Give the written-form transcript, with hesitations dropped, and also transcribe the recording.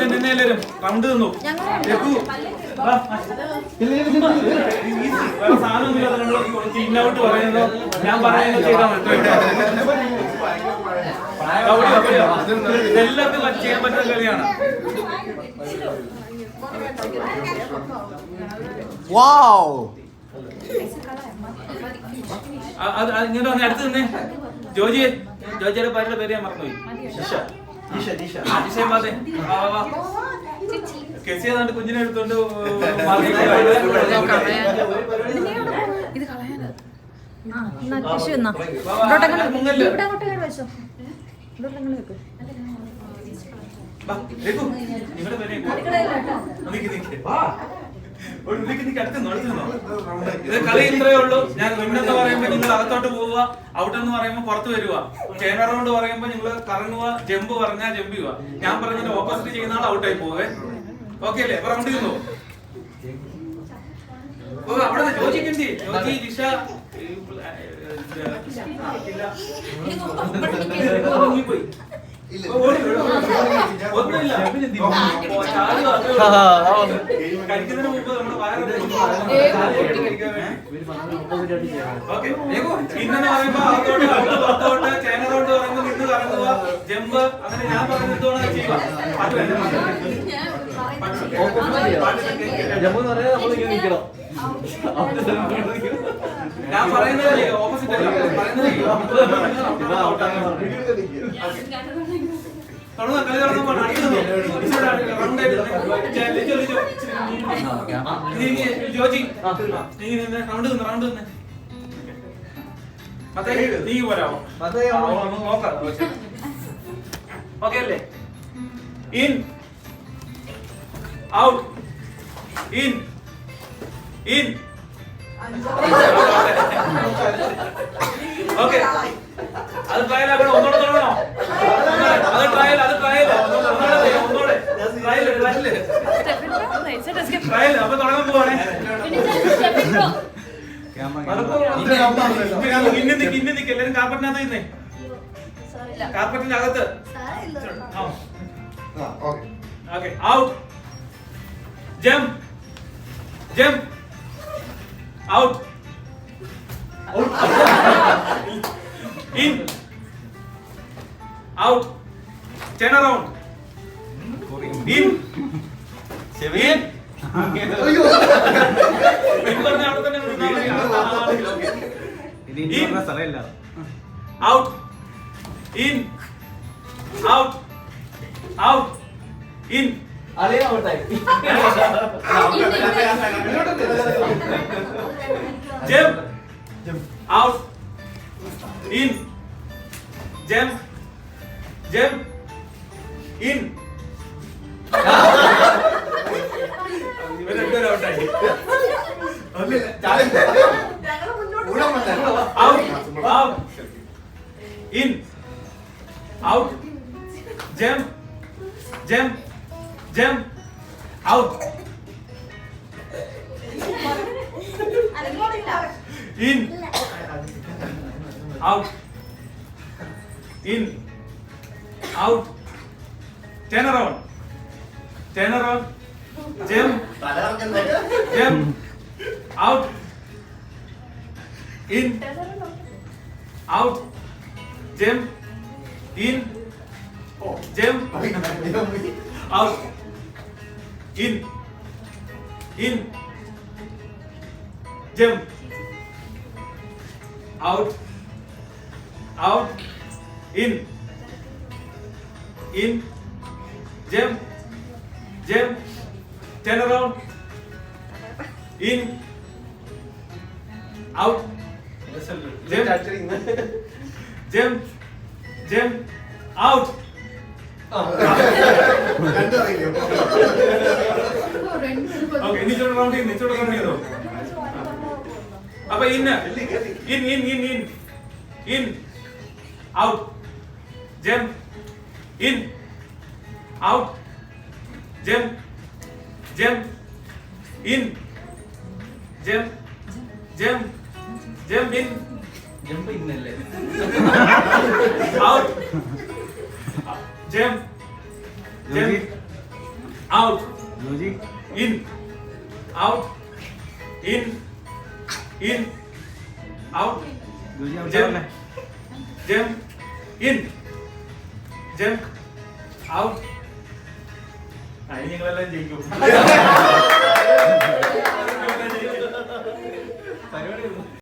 നിന്നെ എല്ലാരും റൗണ്ട് തന്നു സാധനം ഇന്നൗട്ട് പറയുന്നതോ ഞാൻ പറയുന്നത് ചെയ്താൽ എല്ലാവർക്കും ചെയ്യാൻ പറ്റുന്ന കളിയാണ്. ഇങ്ങനെ വന്ന് അടുത്ത് തന്നെ ജോജിയുടെ ഭാര്യയുടെ പേര് ഞാൻ മറന്നുപോയി. കെസി ഏതാണ്ട് കുഞ്ഞിനെ എടുത്തോണ്ട് ഇത് കളി ഇത്രയേ ഉള്ളൂ. ഞാൻ വിന്നെന്ന് പറയുമ്പോ നിങ്ങൾ അകത്തോട്ട് പോവുക, ഔട്ട് എന്ന് പറയുമ്പോ പുറത്ത് വരിക, ചേന റൗണ്ട് പറയുമ്പോ നിങ്ങൾ കറങ്ങുക, ജമ്പ് പറഞ്ഞാൽ ജമ്പ് ചെയ്യുക. ഞാൻ പറഞ്ഞതിന്റെ ഓപ്പോസിറ്റ് ചെയ്യുന്ന ആൾ ഔട്ടായി പോവേ. ഓക്കെ അല്ലേ? അപ്പൊ റൗണ്ട് ചെയ്യുന്നു. അവിടെ ജോജിക്കുണ്ട്, ജോജി ജിഷ പോയി ഒന്നുമില്ല. കഴിക്കുന്നതിന് മുമ്പ് നമ്മുടെ ഇന്നെന്ന് പറയുമ്പോ അകത്തോട്ട് ചേന റൗണ്ട് പറയുമ്പോ നിന്ന് കറങ്ങുക, ജമ്പ്, അങ്ങനെ ഞാൻ പറയുന്നത് ചെയ്യുക. ഞാൻ പറയുന്നത് ഓപ്പോസിറ്റ് ജോജി റൗണ്ട് തന്നെ നീ പോരാമോ? നോക്കാം. ഓക്കെ അല്ലേ? In out in in. Okay, അത് ട്രയൽ ആക്കണം. ഒന്നോടെ തുടങ്ങണോ? അത് ട്രയൽ ഒന്നോടെ ട്രയൽ. അപ്പൊ തുടങ്ങാൻ പോവാണേ. ഇന്ന് നിക്ക് എല്ലാരും കാർപ്പറ്റിനകത്ത് ഇരുന്നേ. കാർപ്പറ്റിന്റെ അകത്ത്. Okay, out jump jump out in out turn around in in out in out out in അലേ ഔട്ടായി. jump out in jump jump in. out out in out jump jump jump out in out in out turn around jump jump out in out jump in jump out in jump out in jump turn around in out jump out. Okay, ഇനി round ചെയ്തോ. അപ്പൊ in out jump in out jump in jump jump in. Jump ഇന്നല്ലേ? Out. Jump. Jump. Out. In. Out. In. In. Out. Jump. Jump. In. Jump. Out. അതിന് ഞങ്ങളെല്ലാം ജയിക്കും.